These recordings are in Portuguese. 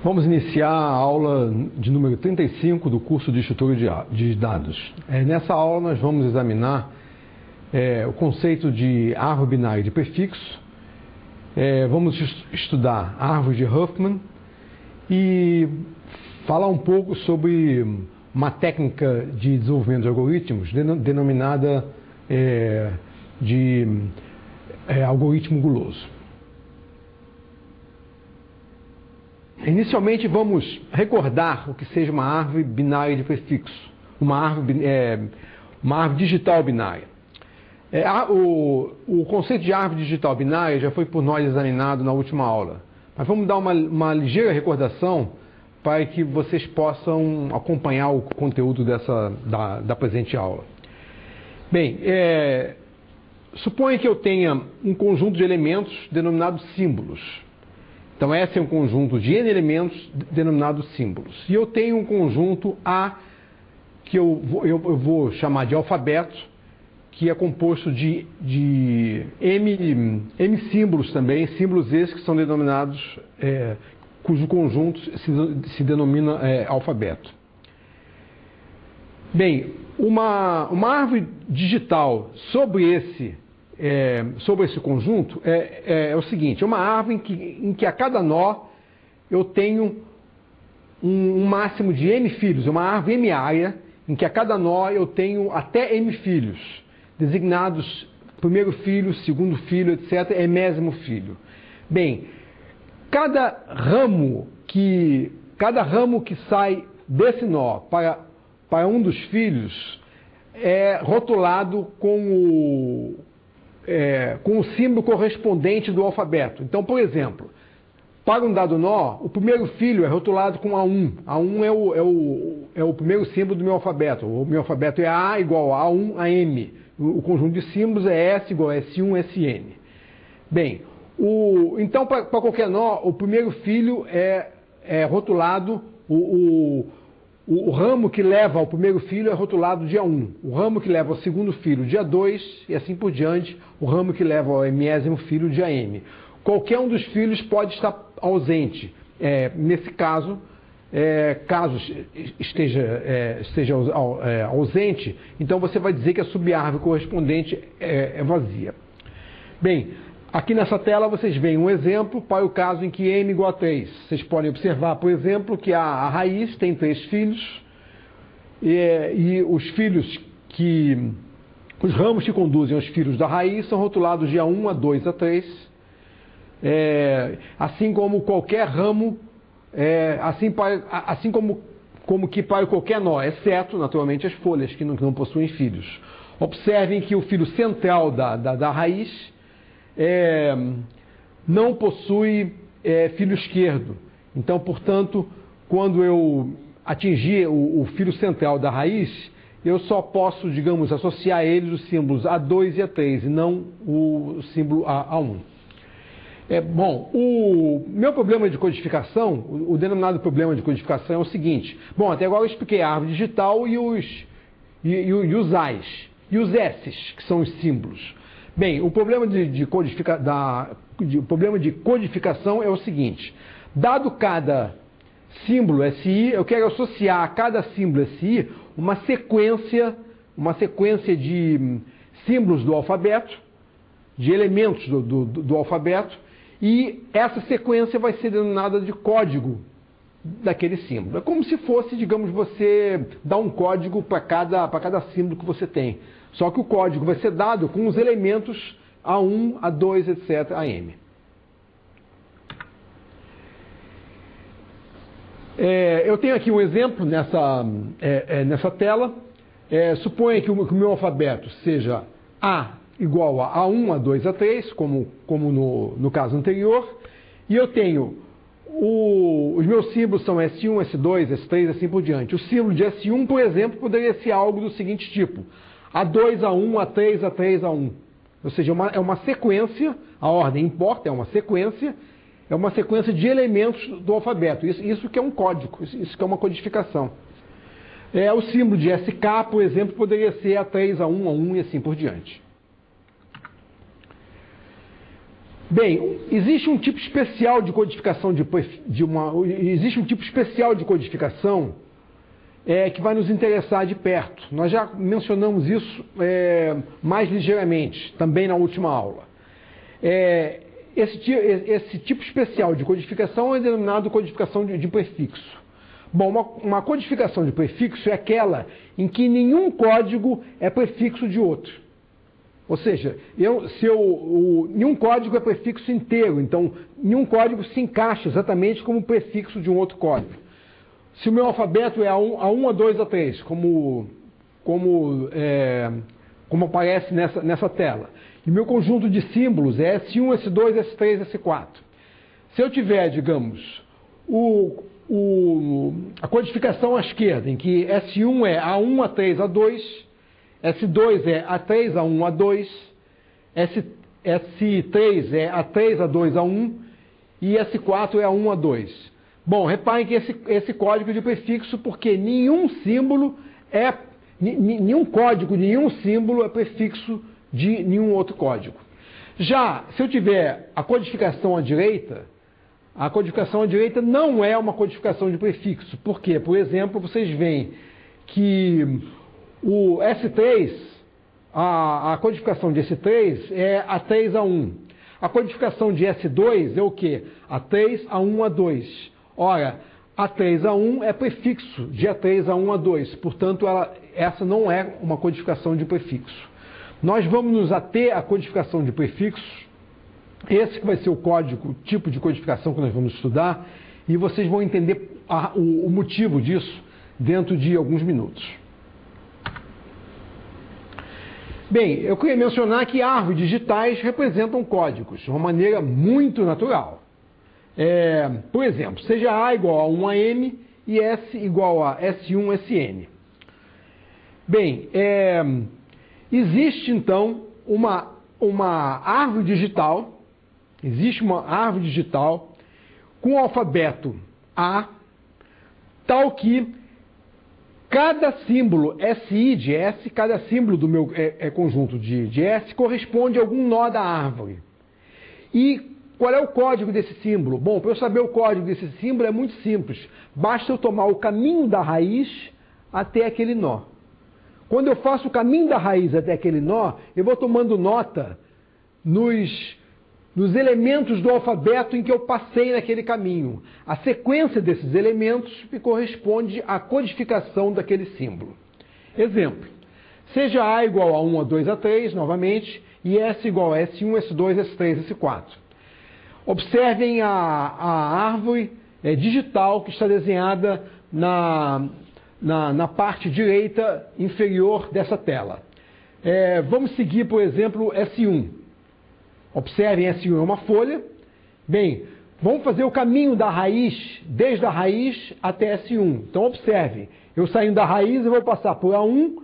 Vamos iniciar a aula de número 35 do curso de estrutura de dados. Nessa aula nós vamos examinar o conceito de árvore binária de prefixo, vamos estudar a árvore de Huffman e falar um pouco sobre uma técnica de desenvolvimento de algoritmos denominada de algoritmo guloso. Inicialmente vamos recordar o que seja uma árvore binária de prefixo, uma árvore digital binária. O conceito de árvore digital binária já foi por nós examinado na última aula, mas vamos dar uma ligeira recordação para que vocês possam acompanhar o conteúdo da presente aula. Bem, suponha que eu tenha um conjunto de elementos denominados símbolos. Então, esse é um conjunto de N elementos denominados símbolos. E eu tenho um conjunto A, que eu vou chamar de alfabeto, que é composto de M símbolos também, símbolos esses que são denominados, cujo conjunto se denomina alfabeto. Bem, uma árvore digital sobre esse conjunto é o seguinte: é uma árvore em que a cada nó eu tenho um máximo de M filhos, é uma árvore M-ária, em que a cada nó eu tenho até M filhos, designados primeiro filho, segundo filho, etc., enésimo filho. Bem, cada ramo que sai desse nó para um dos filhos é rotulado com o símbolo correspondente do alfabeto. Então, por exemplo, para um dado nó, o primeiro filho é rotulado com A1. A1 é o primeiro símbolo do meu alfabeto. O meu alfabeto é A igual a A1 a M. O conjunto de símbolos é S igual a S1, Sn. Bem, então, para qualquer nó, o primeiro filho é rotulado, o ramo que leva ao primeiro filho é rotulado dia 1. O ramo que leva ao segundo filho, dia 2, e assim por diante. O ramo que leva ao enésimo filho, dia M. Qualquer um dos filhos pode estar ausente. Nesse caso, caso esteja ausente, então você vai dizer que a subárvore correspondente é vazia. Bem, aqui nessa tela vocês veem um exemplo para o caso em que M igual a 3. Vocês podem observar, por exemplo, que a raiz tem 3 filhos e os ramos que conduzem aos filhos da raiz são rotulados de A1 a 2 a 3, assim como qualquer ramo, assim como que para qualquer nó, exceto, naturalmente, as folhas que não possuem filhos. Observem que o filo central da raiz não possui filo esquerdo. Então, portanto, quando eu atingir o filo central da raiz, eu só posso, digamos, associar a eles os símbolos A2 e A3, e não o símbolo A1. Bom, o meu problema de codificação, o denominado problema de codificação é o seguinte. Bom, até agora eu expliquei a árvore digital e os A's, e os S's, que são os símbolos. Bem, o problema de codificação é o seguinte: dado cada símbolo SI, eu quero associar a cada símbolo SI uma sequência de símbolos do alfabeto, de elementos do alfabeto, e essa sequência vai ser denominada de código daquele símbolo. É como se fosse, digamos, você dar um código para cada símbolo que você tem. Só que o código vai ser dado com os elementos A1, A2, etc., a M. Eu tenho aqui um exemplo nessa tela. Suponha que o meu alfabeto seja A igual a A1, A2, A3, como no caso anterior, e eu tenho os meus símbolos são S1, S2, S3, assim por diante. O símbolo de S1, por exemplo, poderia ser algo do seguinte tipo: A2, A1, A3, A3, A1. Ou seja, é uma sequência, a ordem importa, é uma sequência de elementos do alfabeto. Isso que é um código, isso que é uma codificação. O símbolo de SK, por exemplo, poderia ser A3, A1, A1 e assim por diante. Bem, existe um tipo especial de codificação existe um tipo especial de codificação que vai nos interessar de perto. Nós já mencionamos isso mais ligeiramente, também na última aula. Esse tipo especial de codificação é denominado codificação de prefixo. Bom, uma codificação de prefixo é aquela em que nenhum código é prefixo de outro. Ou seja, nenhum código é prefixo inteiro, então nenhum código se encaixa exatamente como prefixo de um outro código. Se o meu alfabeto é A1, A2, A3, como aparece nessa tela, e meu conjunto de símbolos é S1, S2, S3, S4. Se eu tiver, digamos, a codificação à esquerda, em que S1 é A1, A3, A2, S2 é A3, A1, A2, S3 é A3, A2, A1 e S4 é A1, A2. Bom, reparem que esse código de prefixo, porque nenhum código, nenhum símbolo é prefixo de nenhum outro código. Já, se eu tiver a codificação à direita não é uma codificação de prefixo. Por quê? Por exemplo, vocês veem que o S3, a codificação de S3 é A3, A1. A codificação de S2 é o quê? A3, A1, A2. Ora, A3, A1 é prefixo de A3, A1, A2. Portanto, essa não é uma codificação de prefixo. Nós vamos nos ater à codificação de prefixos. Esse que vai ser o tipo de codificação que nós vamos estudar, e vocês vão entender o motivo disso dentro de alguns minutos. Bem, eu queria mencionar que árvores digitais representam códigos de uma maneira muito natural. Por exemplo, seja A igual a 1AM e S igual a S1, SN. Bem, existe então uma árvore digital. Existe uma árvore digital com o alfabeto A, tal que cada símbolo SI de S, cada símbolo do meu conjunto de S corresponde a algum nó da árvore. E qual é o código desse símbolo? Bom, para eu saber o código desse símbolo é muito simples. Basta eu tomar o caminho da raiz até aquele nó. Quando eu faço o caminho da raiz até aquele nó, eu vou tomando nota nos elementos do alfabeto em que eu passei naquele caminho. A sequência desses elementos me corresponde à codificação daquele símbolo. Exemplo, seja A igual a 1, A2, A3, novamente, e S igual a S1, S2, S3, S4. Observem a árvore digital que está desenhada na parte direita inferior dessa tela. Vamos seguir, por exemplo, S1. Observem, S1 é uma folha. Bem, vamos fazer o caminho da raiz, desde a raiz até S1. Então, observem, eu saindo da raiz, eu vou passar por A1,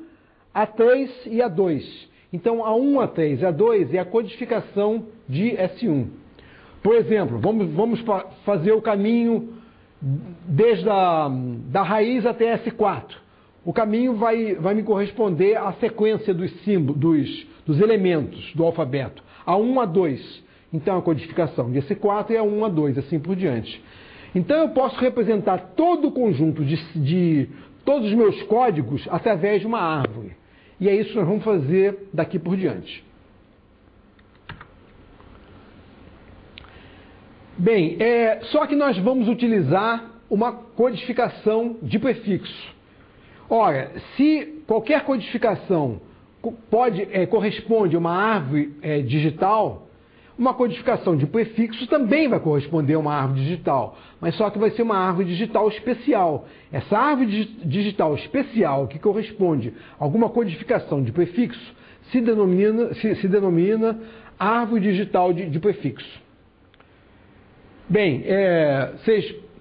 A3 e A2. Então, A1, A3 e A2 é a codificação de S1. Por exemplo, vamos fazer o caminho desde da raiz até S4. O caminho vai me corresponder à sequência dos símbolos, dos elementos do alfabeto. A1, A2. Então, a codificação de S4 é A1, A2, assim por diante. Então, eu posso representar todo o conjunto de todos os meus códigos através de uma árvore. E é isso que nós vamos fazer daqui por diante. Bem, só que nós vamos utilizar uma codificação de prefixo. Ora, se qualquer codificação corresponde a uma árvore digital, uma codificação de prefixo também vai corresponder a uma árvore digital, mas só que vai ser uma árvore digital especial. Essa árvore digital especial que corresponde a alguma codificação de prefixo se denomina árvore digital de prefixo. Bem,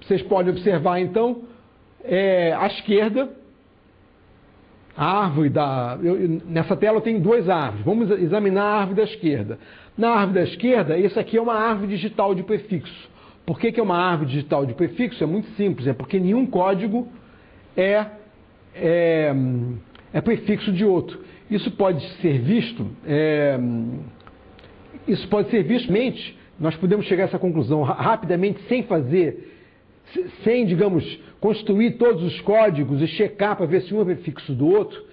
vocês podem observar então à esquerda. A árvore nessa tela eu tenho duas árvores. Vamos examinar a árvore da esquerda. Na árvore da esquerda, isso aqui é uma árvore digital de prefixo. Por que é uma árvore digital de prefixo? É muito simples, é porque nenhum código é prefixo de outro. Isso pode ser visto nós podemos chegar a essa conclusão rapidamente sem, digamos, construir todos os códigos e checar para ver se um é prefixo do outro,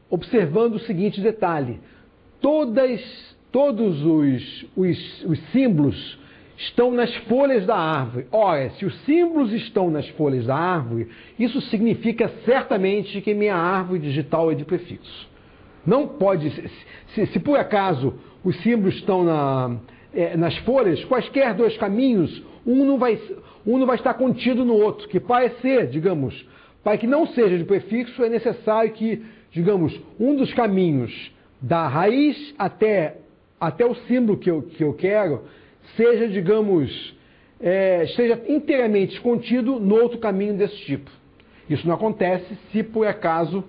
observando o seguinte detalhe: todos os símbolos estão nas folhas da árvore. Ora, se os símbolos estão nas folhas da árvore, isso significa certamente que minha árvore digital é de prefixo. Não pode, se por acaso os símbolos estão nas folhas, quaisquer dois caminhos, um não vai estar contido no outro, que para ser, digamos, para que não seja de prefixo, é necessário que, digamos, um dos caminhos da raiz até o símbolo que eu quero seja, digamos, esteja inteiramente contido no outro caminho desse tipo. Isso não acontece se por acaso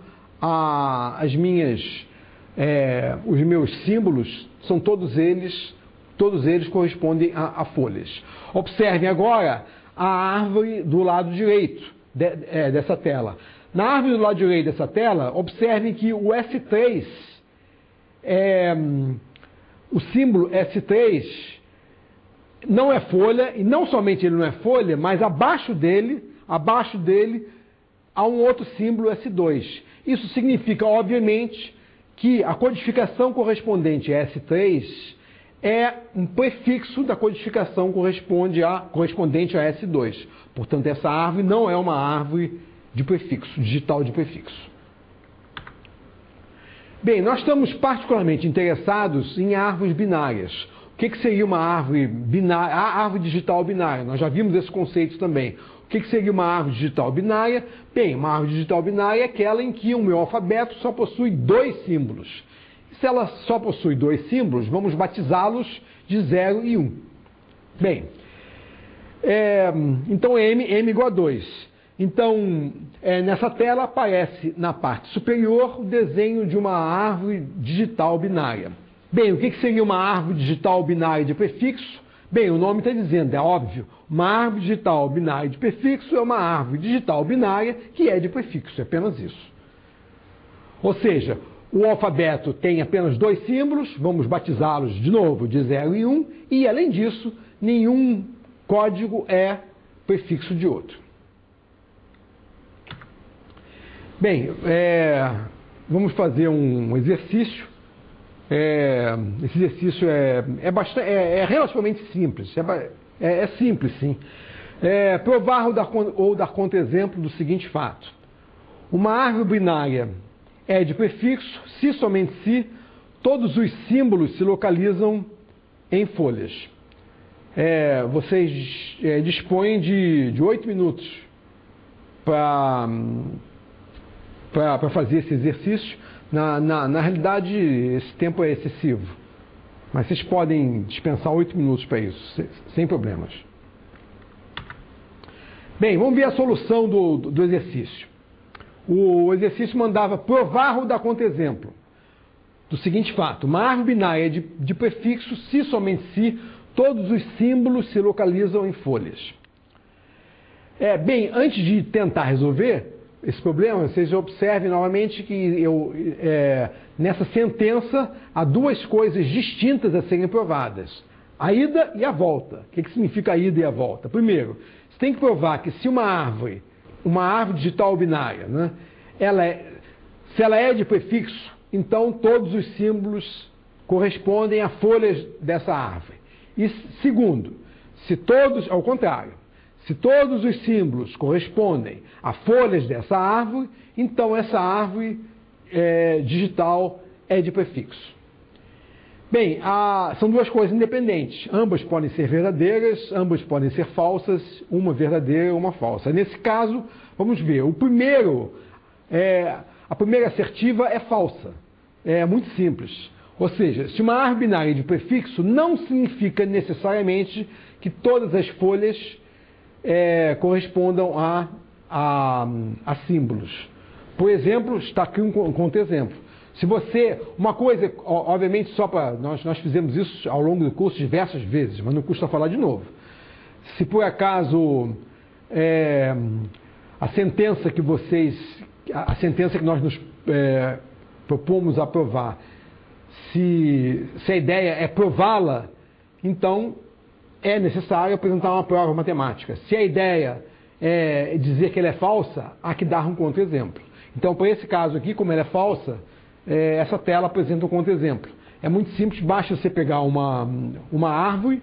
os meus símbolos são todos eles correspondem a folhas. Observem agora a árvore do lado direito dessa tela. Na árvore do lado direito dessa tela, observem que o S3, o símbolo S3 não é folha, e não somente ele não é folha, mas abaixo dele há um outro símbolo S2. Isso significa, obviamente, que a codificação correspondente a S3 é um prefixo da codificação correspondente a S2. Portanto, essa árvore não é uma árvore de prefixo, digital de prefixo. Bem, nós estamos particularmente interessados em árvores binárias. O que seria uma árvore binária? A árvore digital binária. Nós já vimos esse conceito também. O que seria uma árvore digital binária? Bem, uma árvore digital binária é aquela em que o meu alfabeto só possui 2 símbolos. Se ela só possui 2 símbolos, vamos batizá-los de 0 e 1. Bem, então m igual a 2. Então, nessa tela aparece na parte superior o desenho de uma árvore digital binária. Bem, o que seria uma árvore digital binária de prefixo? Bem, o nome está dizendo, é óbvio, uma árvore digital binária de prefixo é uma árvore digital binária que é de prefixo, é apenas isso. Ou seja, o alfabeto tem apenas 2 símbolos, vamos batizá-los de novo de 0 e 1, e além disso, nenhum código é prefixo de outro. Bem, vamos fazer um exercício. Esse exercício é relativamente simples. É simples, sim. Provar ou dar contra-exemplo do seguinte fato. Uma árvore binária é de prefixo se somente se todos os símbolos se localizam em folhas. Vocês dispõem de 8 minutos para fazer esse exercício. Na realidade, esse tempo é excessivo, mas vocês podem dispensar 8 minutos para isso, sem problemas. Bem, vamos ver a solução do exercício. O exercício mandava provar ou dar contra-exemplo do seguinte fato: uma árvore binária de prefixo se somente se todos os símbolos se localizam em folhas. Bem, antes de tentar resolver esse problema, vocês observem novamente que nessa sentença há 2 coisas distintas a serem provadas: a ida e a volta. O que significa a ida e a volta? Primeiro, você tem que provar que se uma árvore digital binária, né, se ela é de prefixo, então todos os símbolos correspondem a folhas dessa árvore. E segundo, ao contrário, se todos os símbolos correspondem a folhas dessa árvore, então essa árvore digital é de prefixo. Bem, são 2 coisas independentes. Ambas podem ser verdadeiras, ambas podem ser falsas, uma verdadeira e uma falsa. Nesse caso, vamos ver. A primeira assertiva é falsa. É muito simples. Ou seja, se uma árvore binária de prefixo, não significa necessariamente que todas as folhas correspondam a símbolos. Por exemplo, está aqui um contra-exemplo. Se uma coisa, obviamente, nós fizemos isso ao longo do curso diversas vezes, mas não custa falar de novo. Se por acaso a sentença que nós nos propomos aprovar, se a ideia é prová-la, então é necessário apresentar uma prova matemática. Se a ideia é dizer que ela é falsa, há que dar um contra-exemplo. Então, para esse caso aqui, como ela é falsa, essa tela apresenta um contra-exemplo. É muito simples, basta você pegar uma árvore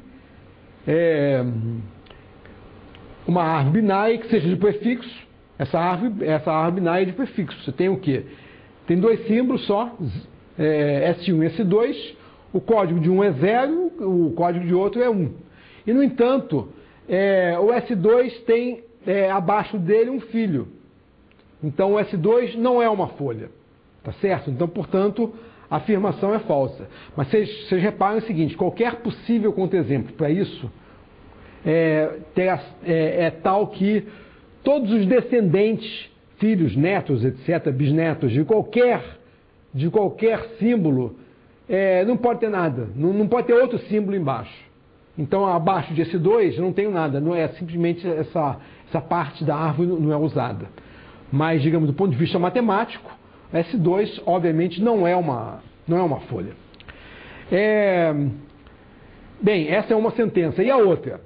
binária que seja de prefixo. Essa árvore binária é de prefixo. Você tem o quê? Tem dois símbolos só, S1 e S2. O código de um é 0, o código de outro é 1. E, no entanto, o S2 tem abaixo dele um filho. Então, o S2 não é uma folha. Tá certo? Então, portanto, a afirmação é falsa. Mas vocês reparem o seguinte, qualquer possível contra-exemplo para isso é tal que todos os descendentes, filhos, netos, etc., bisnetos, de qualquer símbolo, não pode ter nada, não pode ter outro símbolo embaixo. Então, abaixo de S2 não tem nada, não é simplesmente essa parte da árvore não é usada. Mas, digamos, do ponto de vista matemático, S2, obviamente, não é uma folha. Bem, essa é uma sentença. E a outra?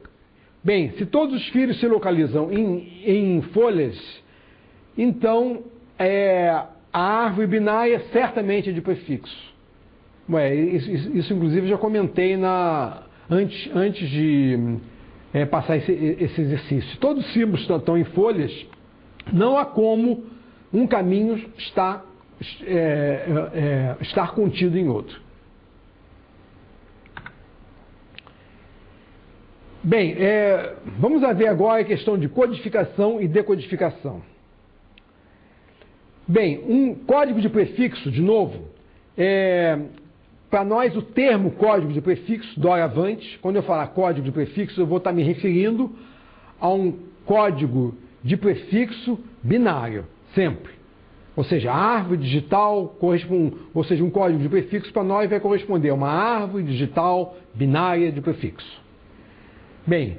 Bem, se todos os filhos se localizam em folhas, então a árvore binária certamente é de prefixo. Isso inclusive, já comentei antes de passar esse exercício. Se todos os símbolos estão em folhas, não há como um caminho estar contido em outro. Bem, vamos ver agora a questão de codificação e decodificação. Bem, um código de prefixo, de novo, para nós o termo código de prefixo, doravante, quando eu falar código de prefixo, eu vou estar me referindo a um código de prefixo binário, sempre. Ou seja, a árvore digital corresponde, ou seja, um código de prefixo para nós vai corresponder a uma árvore digital binária de prefixo. Bem,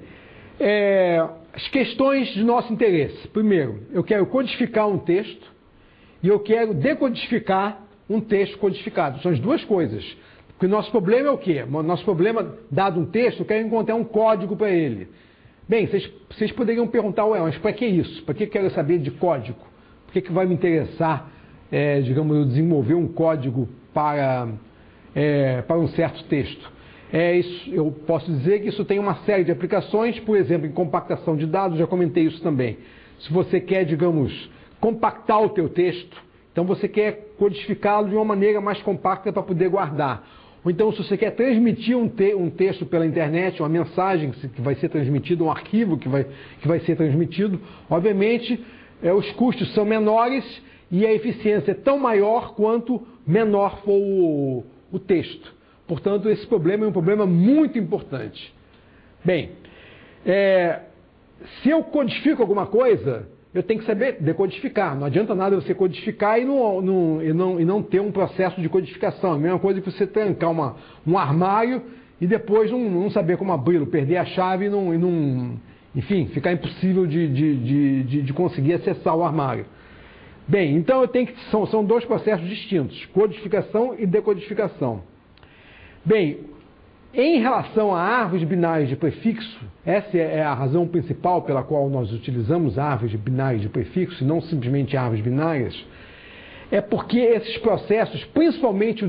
as questões de nosso interesse. Primeiro, eu quero codificar um texto e eu quero decodificar um texto codificado. São as duas coisas. Porque o nosso problema é o quê? O nosso problema, dado um texto, eu quero encontrar um código para ele. Bem, vocês poderiam perguntar, mas para que isso? Para que eu quero saber de código? Por que vai me interessar, digamos, eu desenvolver um código para um certo texto? Eu posso dizer que isso tem uma série de aplicações, por exemplo, em compactação de dados, já comentei isso também. Se você quer, digamos, compactar o teu texto, então você quer codificá-lo de uma maneira mais compacta para poder guardar. Ou então, se você quer transmitir um texto pela internet, uma mensagem que vai ser transmitida, um arquivo que vai ser transmitido, obviamente, os custos são menores e a eficiência é tão maior quanto menor for o texto. Portanto, esse problema é um problema muito importante. Bem, se eu codifico alguma coisa, eu tenho que saber decodificar. Não adianta nada você codificar e não ter um processo de codificação. É a mesma coisa que você trancar um armário e depois não saber como abri-lo, perder a chave enfim, ficar impossível de conseguir acessar o armário. Bem, então são dois processos distintos, codificação e decodificação. Bem, em relação a árvores binárias de prefixo, essa é a razão principal pela qual nós utilizamos árvores binárias de prefixo e não simplesmente árvores binárias, é porque esses processos, principalmente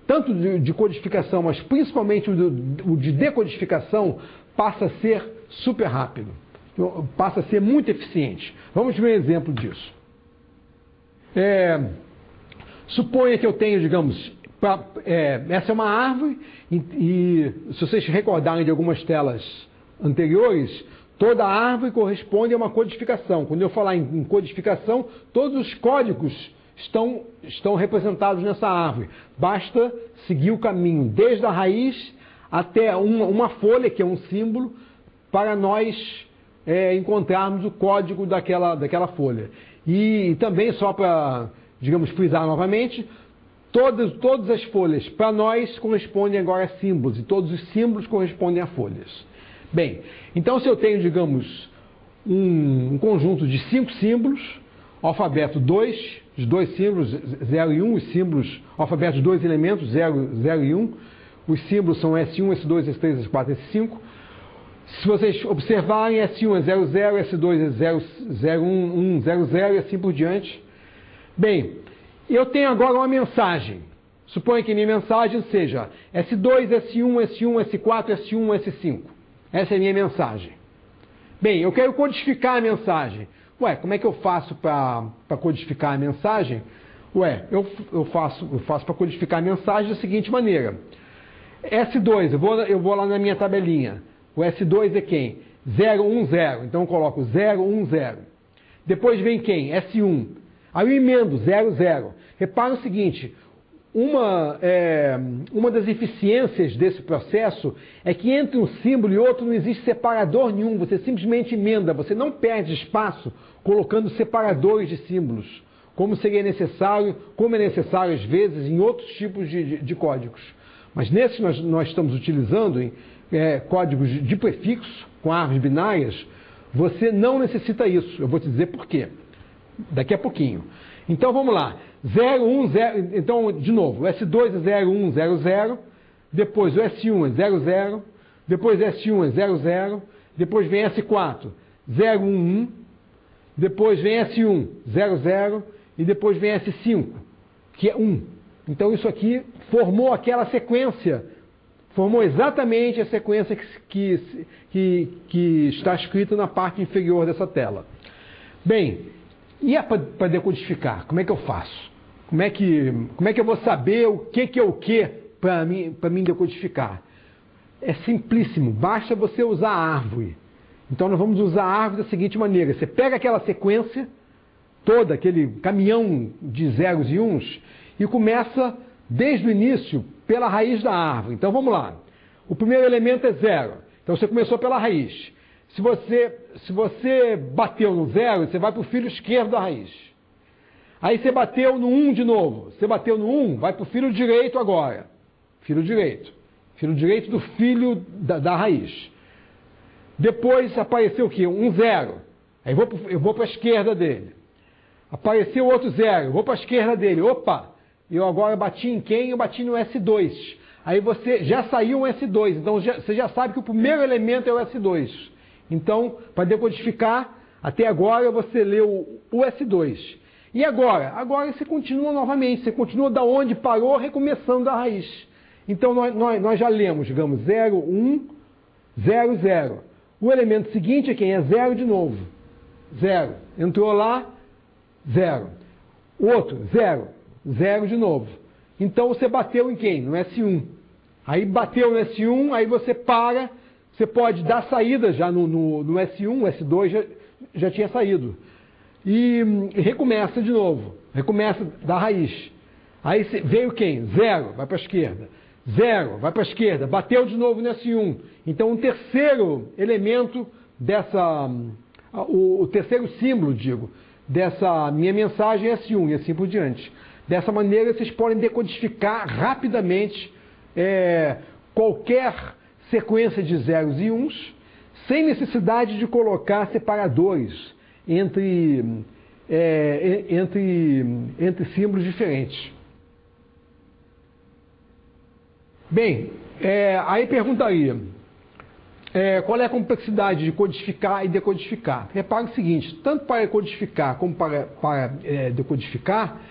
tanto de codificação, mas principalmente o de decodificação, passa a ser super rápido, passa a ser muito eficiente. Vamos ver um exemplo disso. Suponha que eu tenho, digamos, essa é uma árvore e se vocês recordarem de algumas telas anteriores, toda árvore corresponde a uma codificação. Quando eu falar em codificação, todos os códigos estão representados nessa árvore. Basta seguir o caminho desde a raiz até uma folha, que é um símbolo, para nós encontrarmos o código daquela folha. E também, só para, digamos, frisar novamente, todas as folhas, para nós, correspondem agora a símbolos, e todos os símbolos correspondem a folhas. Bem, então se eu tenho, digamos, um conjunto de 5 símbolos, alfabeto 2, os dois símbolos, 0 e 1, os símbolos, alfabeto de 2 elementos, 0 e 1, os símbolos são S1, S2, S3, S4, S5, Se vocês observarem, S1 é 00, S2 é 00100 e assim por diante. Bem, eu tenho agora uma mensagem. Suponha que minha mensagem seja S2, S1, S1, S4, S1, S5. Essa é a minha mensagem. Bem, eu quero codificar a mensagem. Ué, como é que eu faço para codificar a mensagem? Ué, eu faço para codificar a mensagem da seguinte maneira. S2, eu vou lá na minha tabelinha. O S2 é quem? 010. Então eu coloco 010. Depois vem quem? S1. Aí eu emendo 00. Repara o seguinte, uma das eficiências desse processo é que entre um símbolo e outro não existe separador nenhum, você simplesmente emenda, você não perde espaço colocando separadores de símbolos, como é necessário às vezes em outros tipos de códigos. Mas nesse nós estamos utilizando códigos de prefixo, com árvores binárias, você não necessita isso. Eu vou te dizer por quê, daqui a pouquinho. Então vamos lá. 010, então de novo, o S2 é 0100, depois o S1 é 00, depois S1 é 00, depois vem S4 011, depois vem S1 00 e depois vem S5, que é 1. Então isso aqui formou aquela sequência, formou exatamente a sequência que está escrita na parte inferior dessa tela. Bem, e para decodificar, como é que eu faço? Como é que eu vou saber o que é o que para mim decodificar? É simplíssimo, basta você usar a árvore. Então nós vamos usar a árvore da seguinte maneira, você pega aquela sequência toda, aquele caminhão de zeros e uns, e começa desde o início pela raiz da árvore. Então vamos lá, o primeiro elemento é 0, então você começou pela raiz. Se você bateu no 0, você vai para o filo esquerdo da raiz. Aí você bateu no 1 de novo. Você bateu no 1, vai para o filo direito agora. Filo direito. Filo direito do filo da raiz. Depois apareceu o quê? Um 0. Aí eu vou para a esquerda dele. Apareceu outro 0. Eu vou para a esquerda dele. Opa! Eu agora bati em quem? Eu bati no S2. Aí você já saiu um S2. Então você já sabe que o primeiro elemento é o S2. Então, para decodificar, até agora você leu o S2. E agora? Agora você continua novamente, você continua da onde parou, recomeçando da raiz. Então nós já lemos, digamos, 0, 1, 0, 0. O elemento seguinte é quem? É 0 de novo. 0. Entrou lá, 0. Outro, 0. 0 de novo. Então você bateu em quem? No S1. Aí bateu no S1, aí você para. Você pode dar saída já no S1, o S2 já tinha saído. E recomeça de novo. Recomeça da raiz. Aí veio quem? 0, vai para a esquerda. 0, vai para a esquerda. Bateu de novo no S1. Então o terceiro elemento o terceiro símbolo, dessa minha mensagem é S1 e assim por diante. Dessa maneira vocês podem decodificar rapidamente qualquer sequência de zeros e uns, sem necessidade de colocar separadores entre símbolos diferentes. Bem, aí perguntaria, qual é a complexidade de codificar e decodificar? Repare o seguinte, tanto para codificar como para decodificar,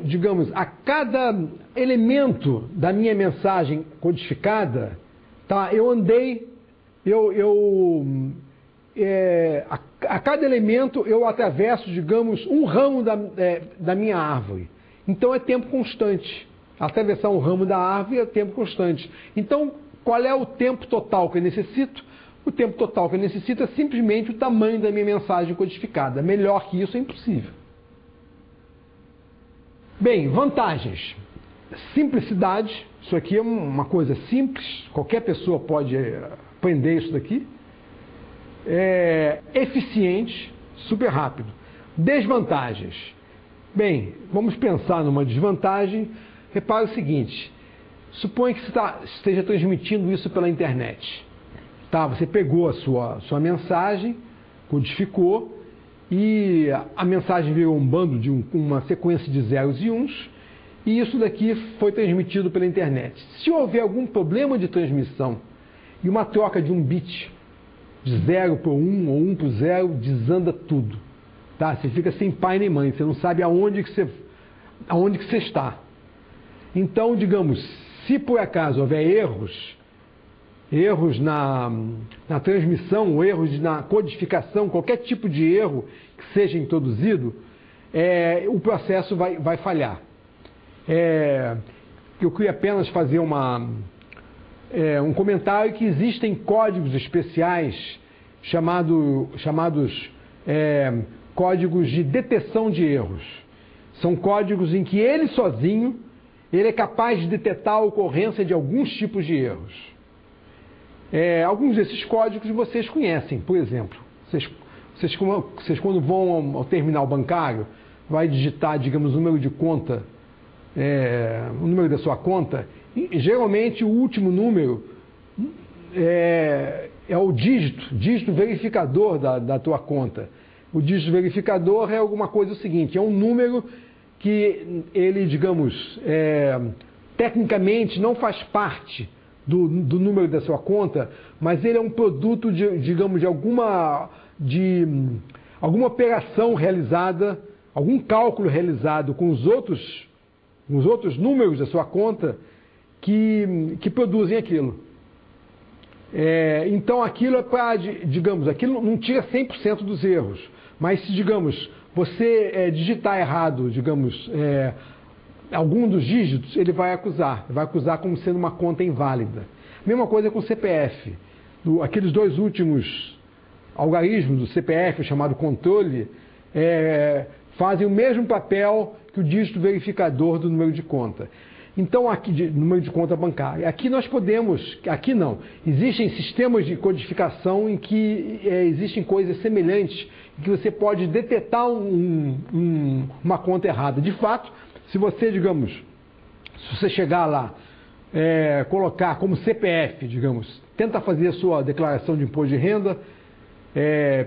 digamos, a cada elemento da minha mensagem codificada, tá, a cada elemento eu atravesso, digamos, um ramo da minha árvore. Então é tempo constante. Atravessar um ramo da árvore é tempo constante. Então, qual é o tempo total que eu necessito? O tempo total que eu necessito é simplesmente o tamanho da minha mensagem codificada. Melhor que isso é impossível. Bem, vantagens. Simplicidade. Isso aqui é uma coisa simples. Qualquer pessoa pode aprender isso daqui. Eficiente, super rápido. Desvantagens. Bem, vamos pensar numa desvantagem. Repare o seguinte, suponha que você esteja transmitindo isso pela internet. Tá, você pegou a sua mensagem, codificou, e a mensagem virou um bando de uma sequência de zeros e uns, e isso daqui foi transmitido pela internet. Se houver algum problema de transmissão E uma troca de um bit de 0 para 1 ou 1 para 0 desanda tudo. Tá? Você fica sem pai nem mãe, você não sabe aonde que você está. Então, digamos, se por acaso houver erros na transmissão, ou erros na codificação, qualquer tipo de erro que seja introduzido, o processo vai falhar. Eu queria apenas fazer um comentário que existem códigos especiais chamados códigos de detecção de erros. São códigos em que ele sozinho é capaz de detectar a ocorrência de alguns tipos de erros. Alguns desses códigos vocês conhecem, por exemplo. Vocês quando vão ao terminal bancário, vai digitar, digamos, o número de conta, o número da sua conta, e, geralmente o último número é o dígito verificador da tua conta. O dígito verificador é alguma coisa seguinte, é um número que ele, digamos, tecnicamente não faz parte do número da sua conta, mas ele é um produto, digamos, de alguma operação realizada, algum cálculo realizado com os outros números da sua conta que produzem aquilo. Então aquilo é para, digamos, aquilo não tira 100% dos erros, mas se, digamos, você digitar errado, digamos, algum dos dígitos, ele vai acusar como sendo uma conta inválida. Mesma coisa com o CPF. Aqueles dois últimos algarismos do CPF, chamado controle, fazem o mesmo papel que o dígito verificador do número de conta. Então, número de conta bancária. Aqui nós podemos, aqui não, existem sistemas de codificação em que existem coisas semelhantes, em que você pode detectar uma conta errada. De fato, se você, digamos, se você chegar lá, colocar como CPF, digamos, tenta fazer a sua declaração de imposto de renda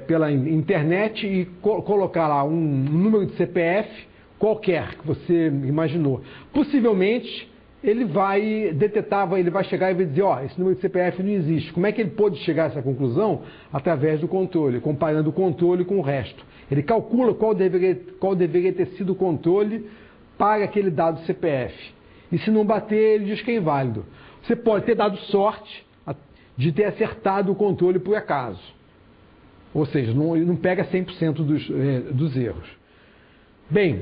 pela internet e colocar lá um número de CPF qualquer que você imaginou. Possivelmente, ele vai detectar, ele vai chegar e vai dizer, esse número de CPF não existe. Como é que ele pôde chegar a essa conclusão? Através do controle, comparando o controle com o resto. Ele calcula qual deveria ter sido o controle para aquele dado CPF. E se não bater, ele diz que é inválido. Você pode ter dado sorte de ter acertado o controle por acaso. Ou seja, não pega 100% dos erros. Bem,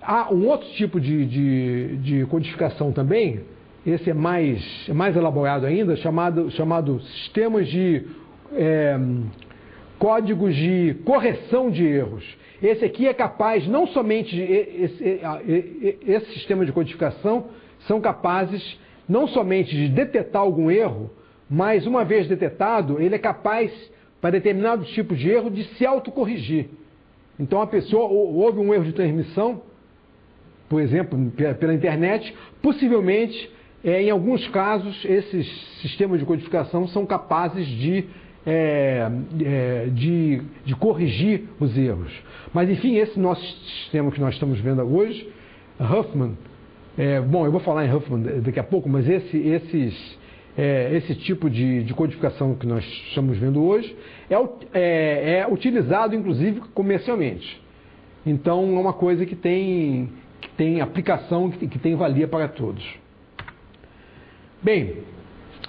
há um outro tipo de codificação também, esse é mais elaborado ainda, chamado sistemas de códigos de correção de erros. Esse aqui é capaz, não somente, esse sistema de codificação são capazes não somente de detectar algum erro, mas uma vez detectado, ele é capaz, para determinados tipos de erro, de se autocorrigir. Então, a pessoa, houve um erro de transmissão, por exemplo, pela internet, possivelmente, em alguns casos, esses sistemas de codificação são capazes de corrigir os erros. Mas, enfim, esse nosso sistema que nós estamos vendo hoje, Huffman, bom, eu vou falar em Huffman daqui a pouco, mas esse tipo de codificação que nós estamos vendo hoje é utilizado, inclusive, comercialmente. Então, é uma coisa que tem aplicação, que tem valia para todos. Bem,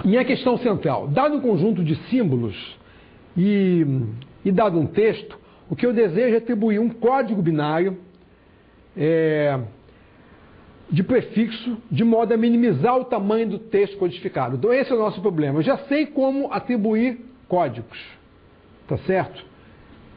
minha questão central. Dado um conjunto de símbolos e dado um texto, o que eu desejo é atribuir um código binário de prefixo, de modo a minimizar o tamanho do texto codificado. Então esse é o nosso problema. Eu já sei como atribuir códigos, tá certo?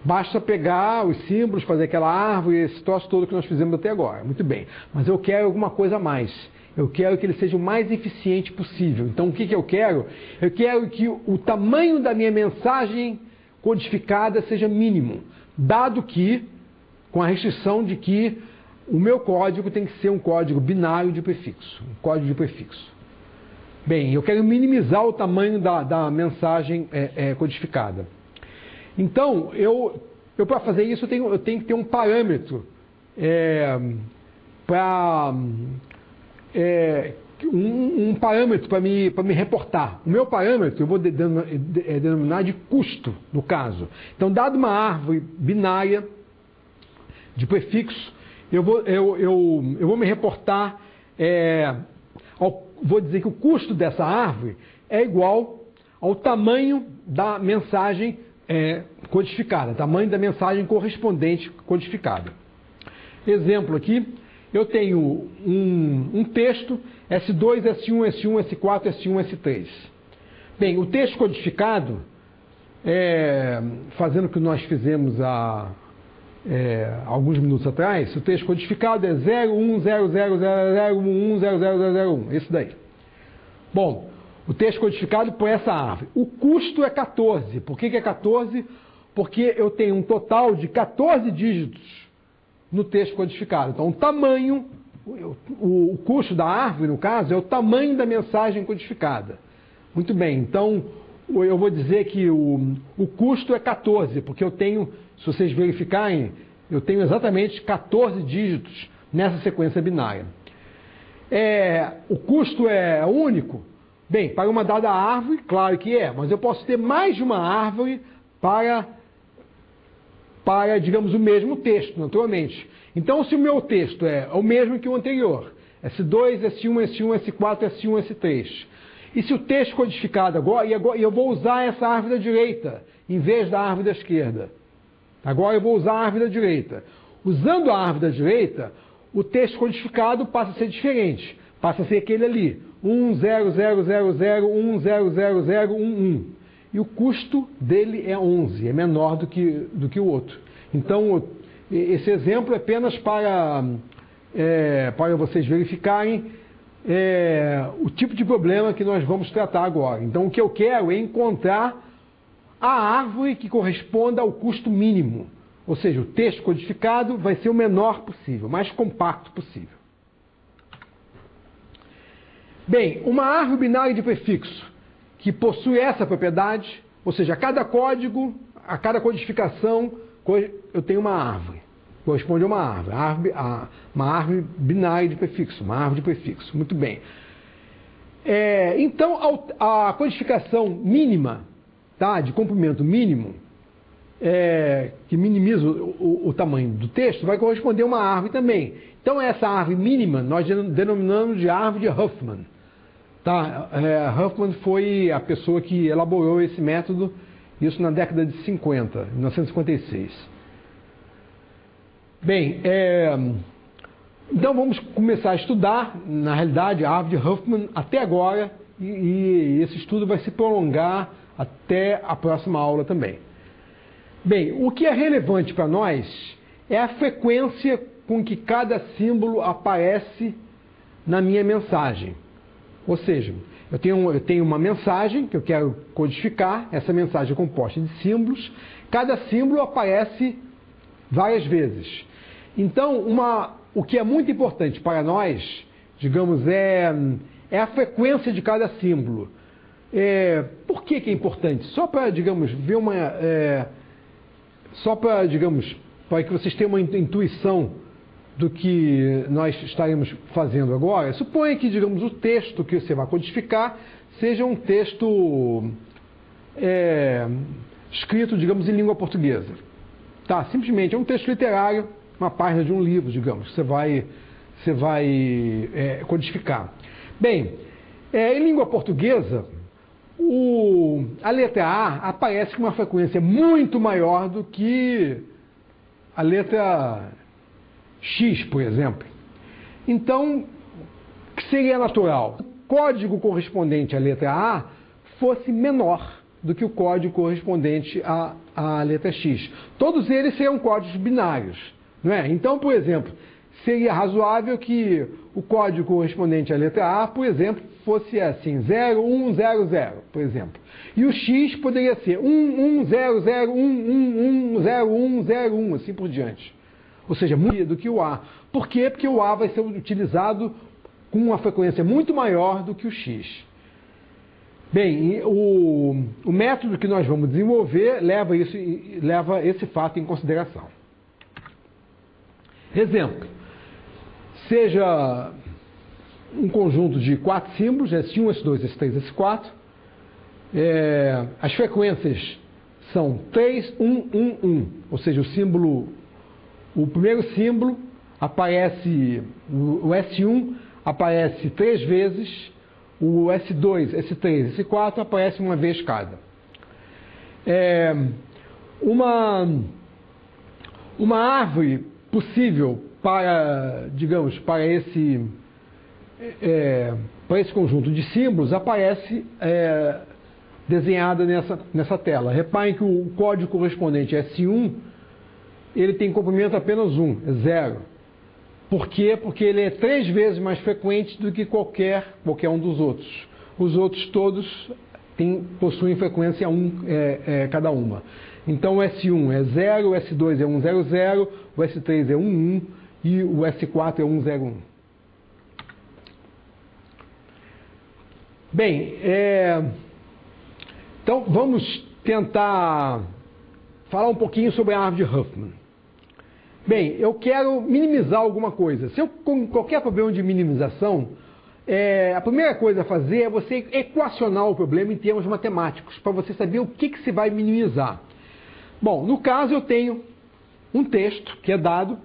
Basta pegar os símbolos, fazer aquela árvore, esse troço todo que nós fizemos até agora. Muito bem. Mas eu quero alguma coisa a mais. Eu quero que ele seja o mais eficiente possível. Então o que eu quero? Eu quero que o tamanho da minha mensagem codificada seja mínimo, dado que, com a restrição de que o meu código tem que ser um código binário de prefixo, um código de prefixo. Bem, eu quero minimizar o tamanho da mensagem codificada. Então, para fazer isso, eu tenho que ter um parâmetro um parâmetro para me reportar. O meu parâmetro eu vou denominar de custo, no caso. Então, dado uma árvore binária de prefixo, eu vou me reportar, vou dizer que o custo dessa árvore é igual ao tamanho da mensagem codificada, tamanho da mensagem correspondente codificada. Exemplo aqui, eu tenho um texto S2, S1, S1, S4, S1, S3. Bem, o texto codificado, fazendo o que nós fizemos alguns minutos atrás, o texto codificado é 010000110001, esse daí. Bom, o texto codificado por essa árvore. O custo é 14. Por que é 14? Porque eu tenho um total de 14 dígitos no texto codificado. Então, o tamanho, o custo da árvore, no caso, é o tamanho da mensagem codificada. Muito bem, então, eu vou dizer que o custo é 14, porque eu tenho, se vocês verificarem, eu tenho exatamente 14 dígitos nessa sequência binária. O custo é único? Bem, para uma dada árvore, claro que é, mas eu posso ter mais de uma árvore para, digamos, o mesmo texto, naturalmente. Então, se o meu texto é o mesmo que o anterior, S2, S1, S1, S4, S1, S3, e se o texto codificado agora, e eu vou usar essa árvore da direita, em vez da árvore da esquerda. Agora eu vou usar a árvore da direita. Usando a árvore da direita, o texto codificado passa a ser diferente. Passa a ser aquele ali, 10000100011. E o custo dele é 11, é menor do que o outro. Então, esse exemplo é apenas para vocês verificarem o tipo de problema que nós vamos tratar agora. Então, o que eu quero é encontrar a árvore que corresponda ao custo mínimo. Ou seja, o texto codificado vai ser o menor possível, o mais compacto possível. Bem, uma árvore binária de prefixo que possui essa propriedade, ou seja, a cada código, a cada codificação, eu tenho uma árvore. Corresponde a uma árvore. Uma árvore binária de prefixo, uma árvore de prefixo. Muito bem. Então, a codificação mínima, tá, de comprimento mínimo, que minimiza o tamanho do texto, vai corresponder a uma árvore também. Então, essa árvore mínima nós denominamos de árvore de Huffman. Tá? Huffman foi a pessoa que elaborou esse método, isso na década de 50, 1956. Bem, então vamos começar a estudar, na realidade, a árvore de Huffman até agora, e esse estudo vai se prolongar até a próxima aula também. Bem, o que é relevante para nós é a frequência com que cada símbolo aparece na minha mensagem. Ou seja, eu tenho uma mensagem que eu quero codificar, essa mensagem é composta de símbolos, cada símbolo aparece várias vezes. Então, o que é muito importante para nós, digamos, é a frequência de cada símbolo. Por que é importante? Só para, digamos, ver para que vocês tenham uma intuição do que nós estaremos fazendo agora. Suponha que, digamos, o texto que você vai codificar seja um texto escrito, digamos, em língua portuguesa. Tá, simplesmente é um texto literário, uma página de um livro, digamos, que você vai codificar. Bem, em língua portuguesa, a letra A aparece com uma frequência muito maior do que a letra X, por exemplo. Então, o que seria natural? O código correspondente à letra A fosse menor do que o código correspondente à letra X. Todos eles seriam códigos binários, não é? Então, por exemplo, seria razoável que o código correspondente à letra A, por exemplo, fosse assim, 0100, por exemplo. E o X poderia ser 1100110101, assim por diante. Ou seja, muito do que o A. Por quê? Porque o A vai ser utilizado com uma frequência muito maior do que o X. Bem, o método que nós vamos desenvolver leva esse fato em consideração. Exemplo. Seja um conjunto de 4 símbolos, S1, S2, S3, S4. As frequências são 3, 1, 1, 1, ou seja, o primeiro símbolo aparece, o S1 aparece 3 vezes, o S2, S3, S4 aparece uma vez cada. Uma árvore possível para, digamos, para esse conjunto de símbolos aparece desenhada nessa tela. Reparem que o código correspondente S1, ele tem comprimento apenas 1, é 0. Por quê? Porque ele é 3 vezes mais frequente do que qualquer um dos outros. Os outros todos possuem frequência 1 cada uma. Então o S1 é 0, o S2 é 1, 0, 0, o S3 é 1, 1 e o S4 é 1, 0, 1. Bem, então vamos tentar falar um pouquinho sobre a árvore de Huffman. Bem, eu quero minimizar alguma coisa. Se eu com qualquer problema de minimização, a primeira coisa a fazer é você equacionar o problema em termos matemáticos, para você saber o que se vai minimizar. Bom, no caso eu tenho um texto que é dado,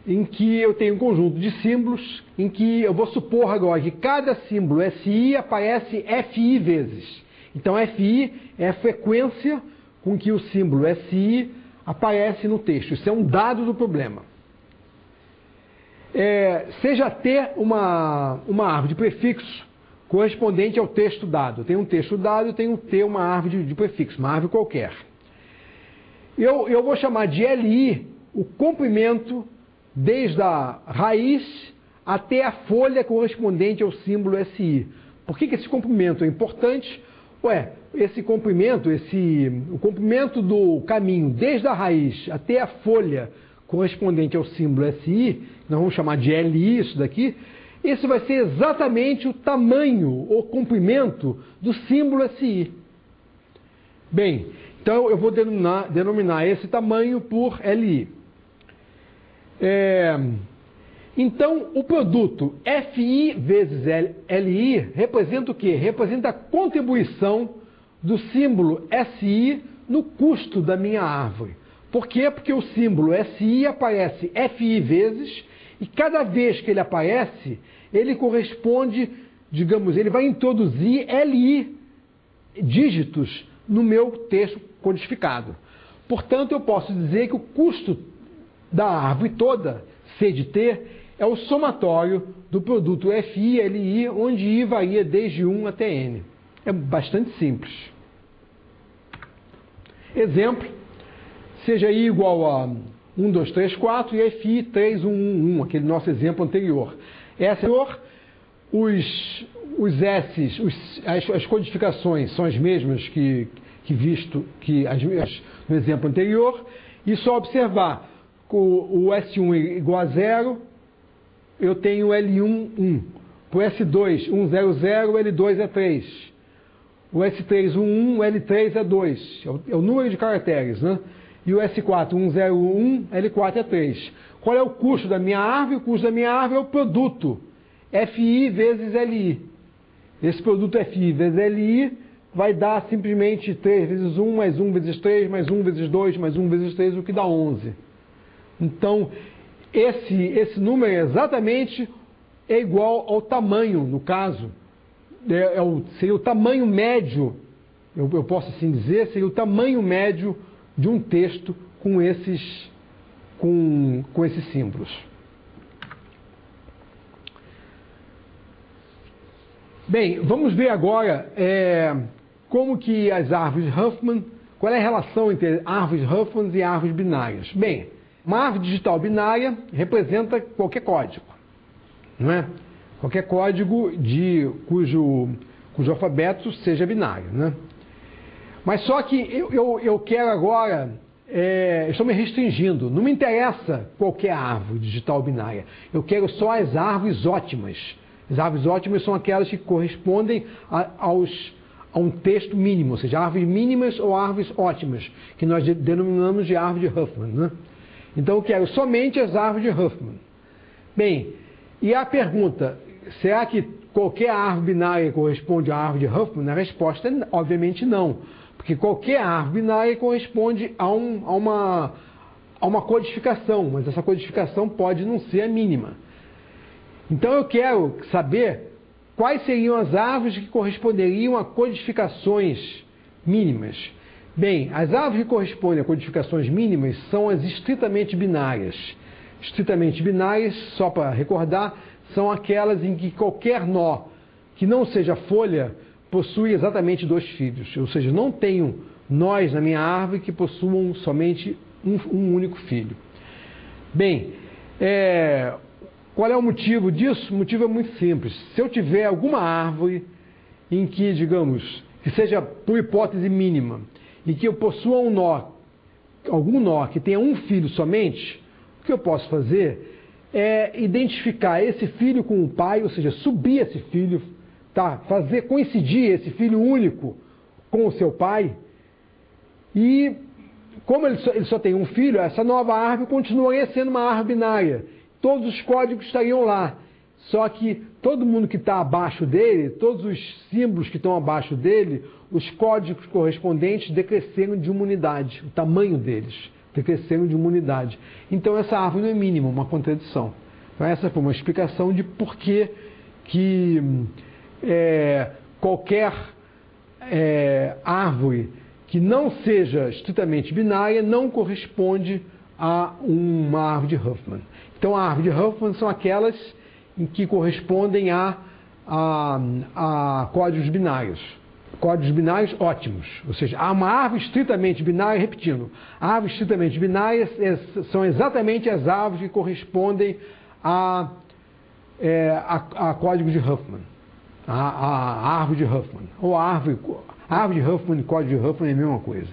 em que eu tenho um conjunto de símbolos, em que eu vou supor agora que cada símbolo SI aparece FI vezes. Então FI é a frequência com que o símbolo SI aparece no texto. Isso é um dado do problema. Seja T uma árvore de prefixo correspondente ao texto dado. Eu tenho um texto dado, eu tenho T uma árvore de prefixo, uma árvore qualquer. Eu vou chamar de LI o comprimento desde a raiz até a folha correspondente ao símbolo SI. Por que esse comprimento é importante? Esse comprimento, o comprimento do caminho desde a raiz até a folha correspondente ao símbolo SI, nós vamos chamar de LI isso daqui, esse vai ser exatamente o tamanho ou comprimento do símbolo SI. Bem, então eu vou denominar esse tamanho por LI. Então, o produto FI vezes LI representa o quê? Representa a contribuição do símbolo SI no custo da minha árvore. Por quê? Porque o símbolo SI aparece FI vezes, e cada vez que ele aparece, ele corresponde, digamos, ele vai introduzir LI dígitos no meu texto codificado. Portanto, eu posso dizer que o custo da árvore toda, C de T, é o somatório do produto FI e LI, onde I varia desde 1 até N. É bastante simples. Exemplo, seja I igual a 1, 2, 3, 4 e FI 3, 1, 1, 1, aquele nosso exemplo anterior. Os S's, as codificações são as mesmas que no exemplo anterior, e só observar o S1 igual a 0, eu tenho L1, 1. Para o S2, 1, 0, 0, L2 é 3. O S3, 1, 1, L3 é 2. É o número de caracteres, né? E o S4, 1, 0, 1, L4 é 3. Qual é o custo da minha árvore? O custo da minha árvore é o produto FI vezes LI. Esse produto FI vezes LI vai dar simplesmente 3 vezes 1, mais 1 vezes 3, mais 1 vezes 2, mais 1 vezes 3, o que dá 11. Então, esse número exatamente é igual ao tamanho, no caso, seria o tamanho médio, eu posso assim dizer, seria o tamanho médio de um texto com esses símbolos. Bem, vamos ver agora como que as árvores Huffman, qual é a relação entre árvores Huffman e árvores binárias. Bem, uma árvore digital binária representa qualquer código, não é? Qualquer código cujo alfabeto seja binário, né? Mas só que eu quero agora, estou me restringindo, não me interessa qualquer árvore digital binária, eu quero só as árvores ótimas. As árvores ótimas são aquelas que correspondem a um texto mínimo, ou seja, árvores mínimas ou árvores ótimas, que nós denominamos de árvore de Huffman, né? Então eu quero somente as árvores de Huffman. Bem, e a pergunta, será que qualquer árvore binária corresponde à árvore de Huffman? A resposta é obviamente não, porque qualquer árvore binária corresponde a uma codificação, mas essa codificação pode não ser a mínima. Então eu quero saber quais seriam as árvores que corresponderiam a codificações mínimas. Bem, as árvores que correspondem a codificações mínimas são as estritamente binárias. Estritamente binárias, só para recordar, são aquelas em que qualquer nó que não seja folha possui exatamente 2 filhos. Ou seja, não tenho nós na minha árvore que possuam somente um único filho. Bem, qual é o motivo disso? O motivo é muito simples. Se eu tiver alguma árvore em que, digamos, que seja por hipótese mínima, e que eu possua um nó, algum nó que tenha um filho somente, o que eu posso fazer é identificar esse filho com o pai, ou seja, subir esse filho, tá? Fazer coincidir esse filho único com o seu pai, e como ele só tem um filho, essa nova árvore continuaria sendo uma árvore binária. Todos os códigos estariam lá. Só que todo mundo que está abaixo dele, todos os símbolos que estão abaixo dele, os códigos correspondentes decresceram de uma unidade. O tamanho deles decresceram de uma unidade. Então essa árvore não é mínima, uma contradição. Então, essa foi uma explicação de por que qualquer árvore que não seja estritamente binária não corresponde a uma árvore de Huffman. Então, a árvore de Huffman são aquelas em que correspondem a códigos binários. Códigos binários ótimos. Ou seja, há uma árvore estritamente binária, repetindo, árvores estritamente binárias são exatamente as árvores que correspondem a códigos de Huffman. A árvore de Huffman. Ou a árvore de Huffman e código de Huffman é a mesma coisa.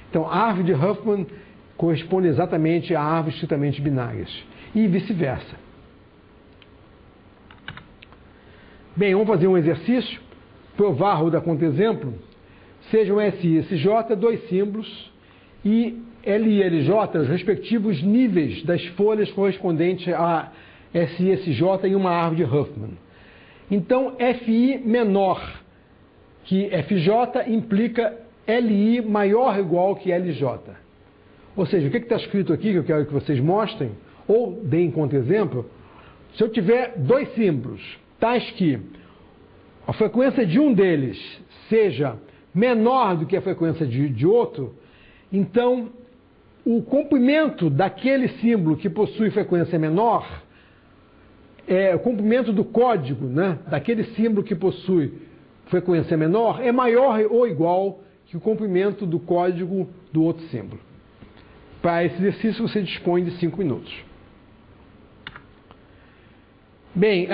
Então, a árvore de Huffman corresponde exatamente a árvores estritamente binárias. E vice-versa. Bem, vamos fazer um exercício. Provar ou dar contra-exemplo. Sejam SI e SJ 2 símbolos e LI e LJ os respectivos níveis das folhas correspondentes a SI e SJ em uma árvore de Huffman. Então, FI menor que FJ implica LI maior ou igual que LJ. Ou seja, o que está escrito aqui, que eu quero que vocês mostrem, ou deem contra-exemplo, se eu tiver 2 símbolos, tais que a frequência de um deles seja menor do que a frequência de outro, então o comprimento daquele símbolo que possui frequência menor, o comprimento do código, né, daquele símbolo que possui frequência menor, é maior ou igual que o comprimento do código do outro símbolo. Para esse exercício você dispõe de 5 minutos. Bem,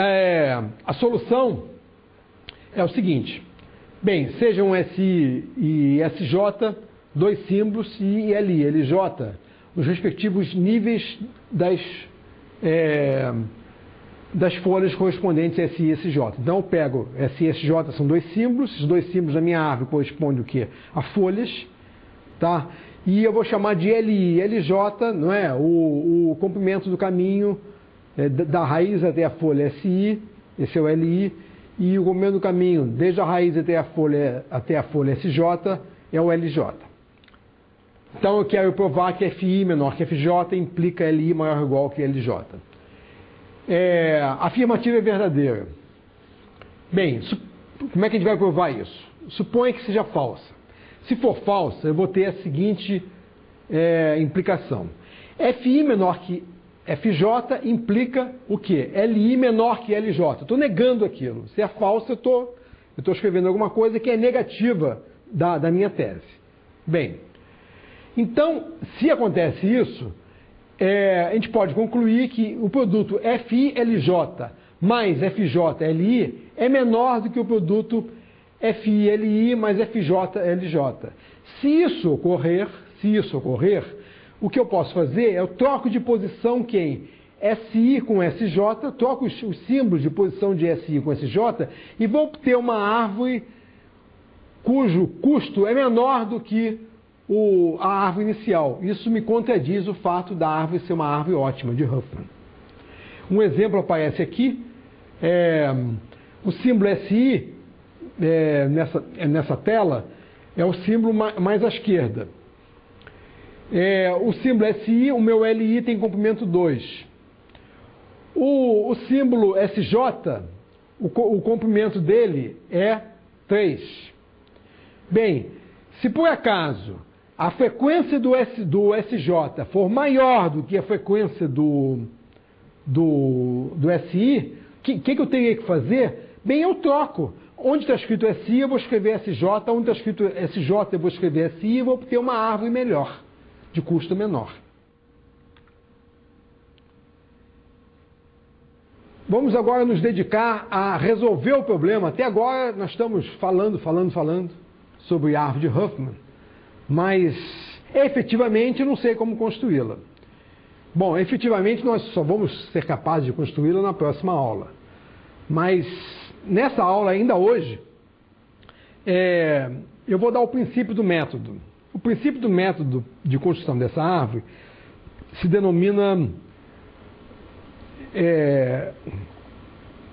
a solução é o seguinte. Bem, sejam SI e SJ, 2 símbolos, e LI, LJ, os respectivos níveis das folhas correspondentes a SI e SJ. Então eu pego SI e SJ, são 2 símbolos, esses 2 símbolos da minha árvore correspondem o quê? A folhas, tá? E eu vou chamar de LI, LJ, não é? O comprimento do caminho da raiz até a folha SI, esse é o LI, e o comprimento do caminho desde a raiz até a folha SJ é o LJ. Então eu quero provar que FI menor que FJ implica LI maior ou igual que LJ. A afirmativa é verdadeira. Bem, como é que a gente vai provar isso? Suponha que seja falsa. Se for falsa, eu vou ter a seguinte implicação. FI menor que FJ implica o quê? LI menor que LJ. Eu estou negando aquilo. Se é falso, eu estou escrevendo alguma coisa que é negativa da minha tese. Bem, então, se acontece isso, a gente pode concluir que o produto FI-LJ mais FJ-LI é menor do que o produto FI-LI mais FJ-LJ. Se isso ocorrer, o que eu posso fazer é eu troco de posição quem? SI com SJ, troco os símbolos de posição de SI com SJ e vou ter uma árvore cujo custo é menor do que a árvore inicial. Isso me contradiz o fato da árvore ser uma árvore ótima de Huffman. Um exemplo aparece aqui, O símbolo SI, nessa tela, é o símbolo mais à esquerda. O símbolo SI, o meu LI tem comprimento 2. O símbolo SJ, o comprimento dele é 3. Bem, se por acaso a frequência do SJ for maior do que a frequência do SI, o que eu teria que fazer? Bem, eu troco. Onde está escrito SI, eu vou escrever SJ. Onde está escrito SJ, eu vou escrever SI e vou obter uma árvore melhor, de custo menor. Vamos agora nos dedicar a resolver o problema. Até agora nós estamos falando sobre a árvore de Huffman, mas efetivamente eu não sei como construí-la. Bom, efetivamente nós só vamos ser capazes de construí-la na próxima aula. Mas nessa aula, ainda hoje, eu vou dar o princípio do método. O princípio do método de construção dessa árvore se denomina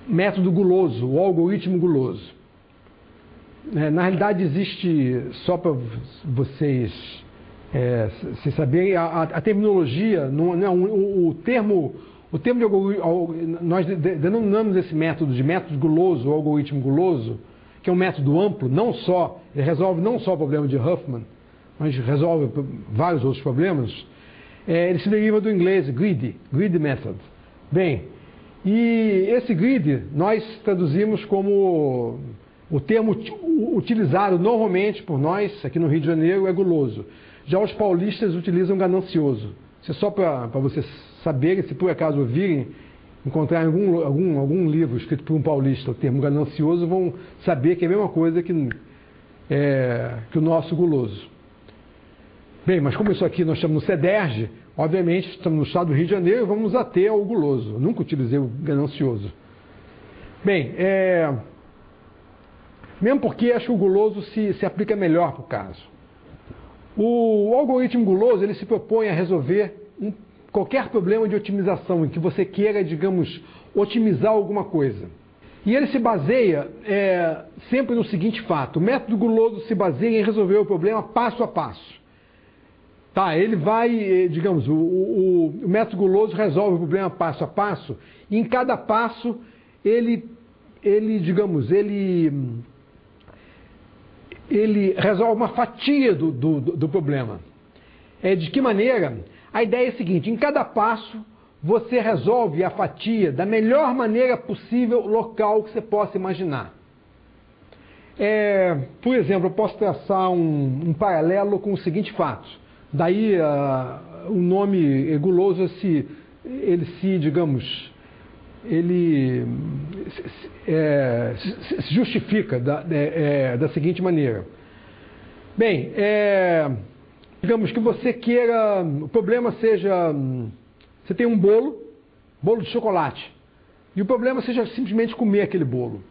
método guloso, ou algoritmo guloso. Na realidade existe, só para vocês se saberem, a terminologia, o termo de algoritmo, nós denominamos esse método de método guloso ou algoritmo guloso, que é um método amplo, ele resolve não só o problema de Huffman, mas resolve vários outros problemas. Ele se deriva do inglês grid method. Bem, e esse grid nós traduzimos como o termo utilizado normalmente por nós, aqui no Rio de Janeiro, é guloso. Já os paulistas utilizam ganancioso. Isso é só para vocês saberem, se por acaso ouvirem, encontrarem algum livro escrito por um paulista, o termo ganancioso, vão saber que é a mesma coisa que o nosso guloso. Bem, mas como isso aqui nós estamos no CEDERJ, obviamente estamos no estado do Rio de Janeiro e vamos nos ater ao guloso. Eu nunca utilizei o ganancioso. Bem, mesmo porque acho que o guloso se aplica melhor para o caso. O algoritmo guloso, ele se propõe a resolver qualquer problema de otimização em que você queira, digamos, otimizar alguma coisa. E ele se baseia sempre no seguinte fato: o método guloso se baseia em resolver o problema passo a passo. Tá, ele vai, digamos, o método guloso resolve o problema passo a passo, e em cada passo ele resolve uma fatia do problema. De que maneira? A ideia é a seguinte: em cada passo você resolve a fatia da melhor maneira possível local que você possa imaginar. Por exemplo, eu posso traçar um paralelo com o seguinte fato. Daí o nome guloso se justifica da seguinte maneira. Bem, digamos que você queira, o problema seja, você tem um bolo de chocolate, e o problema seja simplesmente comer aquele bolo.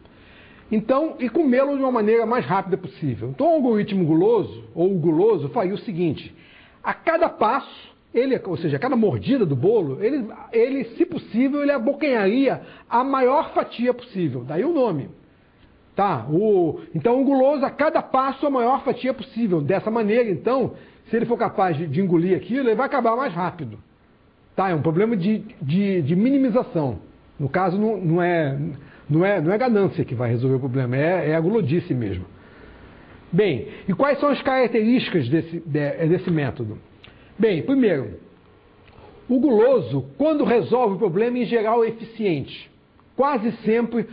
Então, e comê-lo de uma maneira mais rápida possível. Então, o algoritmo guloso, ou o guloso, faria o seguinte: a cada passo, ou seja, a cada mordida do bolo, ele, se possível, ele abocanharia a maior fatia possível. Daí o nome. Tá? Então, o guloso, a cada passo, a maior fatia possível. Dessa maneira, então, se ele for capaz de engolir aquilo, ele vai acabar mais rápido. Tá? É um problema de minimização. No caso, não é ganância que vai resolver o problema, é a gulodice mesmo. Bem, e quais são as características desse método? Bem, primeiro, o guloso, quando resolve o problema, em geral é eficiente. Quase sempre,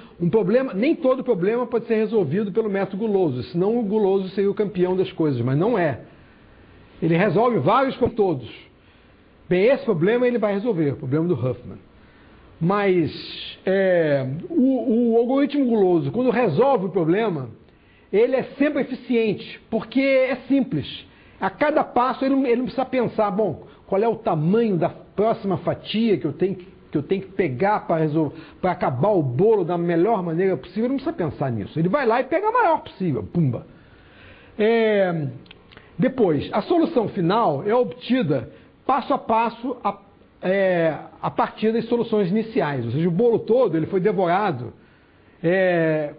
nem todo problema pode ser resolvido pelo método guloso, senão o guloso seria o campeão das coisas, mas não é. Ele resolve vários com todos. Bem, esse problema ele vai resolver, o problema do Huffman. Mas o algoritmo guloso, quando resolve o problema, ele é sempre eficiente, porque é simples. A cada passo ele não precisa pensar, bom, qual é o tamanho da próxima fatia que eu tenho que pegar para acabar o bolo da melhor maneira possível. Ele não precisa pensar nisso. Ele vai lá e pega a maior possível. Pumba. Depois, a solução final é obtida passo a passo a partir das soluções iniciais. Ou seja, o bolo todo ele foi devorado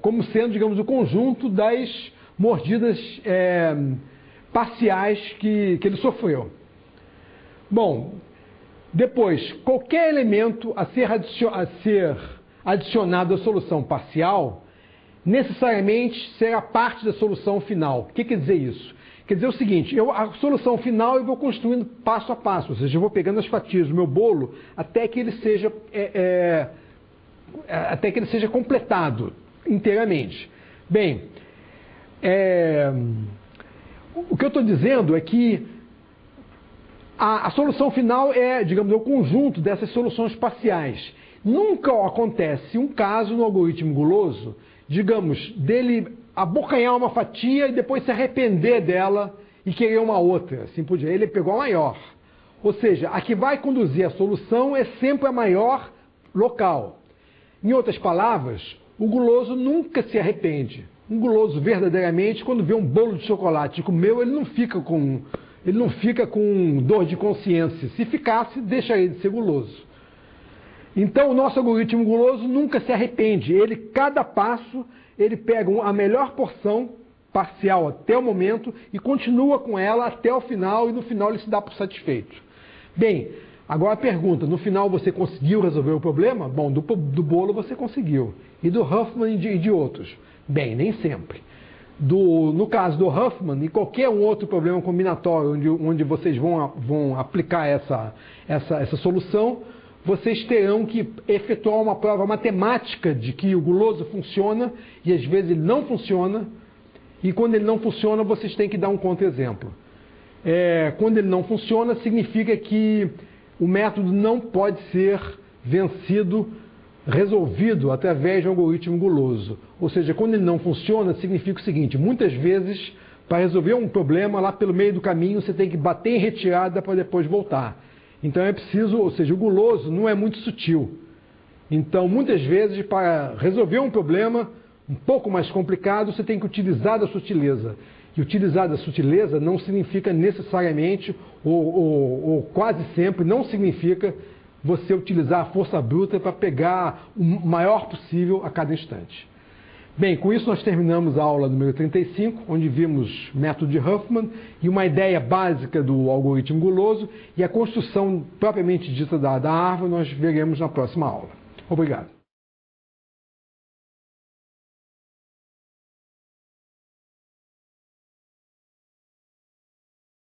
como sendo, digamos, o conjunto das mordidas parciais que ele sofreu. Bom, depois, qualquer elemento a ser adicionado à solução parcial necessariamente será parte da solução final. O que quer dizer isso? Quer dizer o seguinte, a solução final eu vou construindo passo a passo, ou seja, eu vou pegando as fatias do meu bolo até que ele seja completado inteiramente. Bem, o que eu estou dizendo é que a solução final digamos, o conjunto dessas soluções parciais. Nunca acontece um caso no algoritmo guloso, digamos, dele abocanhar uma fatia e depois se arrepender dela e querer uma outra, assim por diante. Ele pegou a maior. Ou seja, a que vai conduzir a solução é sempre a maior local. Em outras palavras, o guloso nunca se arrepende. Um guloso verdadeiramente, quando vê um bolo de chocolate e comeu, ele não fica com dor de consciência. Se ficasse, deixaria de ser guloso. Então, o nosso algoritmo guloso nunca se arrepende. Cada passo, ele pega a melhor porção parcial até o momento e continua com ela até o final, e no final ele se dá por satisfeito. Bem, agora a pergunta, no final você conseguiu resolver o problema? Bom, do bolo você conseguiu. E do Huffman e de outros? Bem, nem sempre. No caso do Huffman e qualquer outro problema combinatório onde vocês vão aplicar essa solução, vocês terão que efetuar uma prova matemática de que o guloso funciona e às vezes ele não funciona, e quando ele não funciona vocês têm que dar um contra-exemplo. Quando ele não funciona significa que o método não pode ser resolvido através de um algoritmo guloso. Ou seja, quando ele não funciona significa o seguinte, muitas vezes para resolver um problema lá pelo meio do caminho você tem que bater em retirada para depois voltar. Então é preciso, ou seja, o guloso não é muito sutil. Então, muitas vezes, para resolver um problema um pouco mais complicado, você tem que utilizar da sutileza. E utilizar da sutileza não significa necessariamente, ou quase sempre, não significa você utilizar a força bruta para pegar o maior possível a cada instante. Bem, com isso nós terminamos a aula número 35, onde vimos método de Huffman e uma ideia básica do algoritmo guloso, e a construção propriamente dita da árvore nós veremos na próxima aula. Obrigado.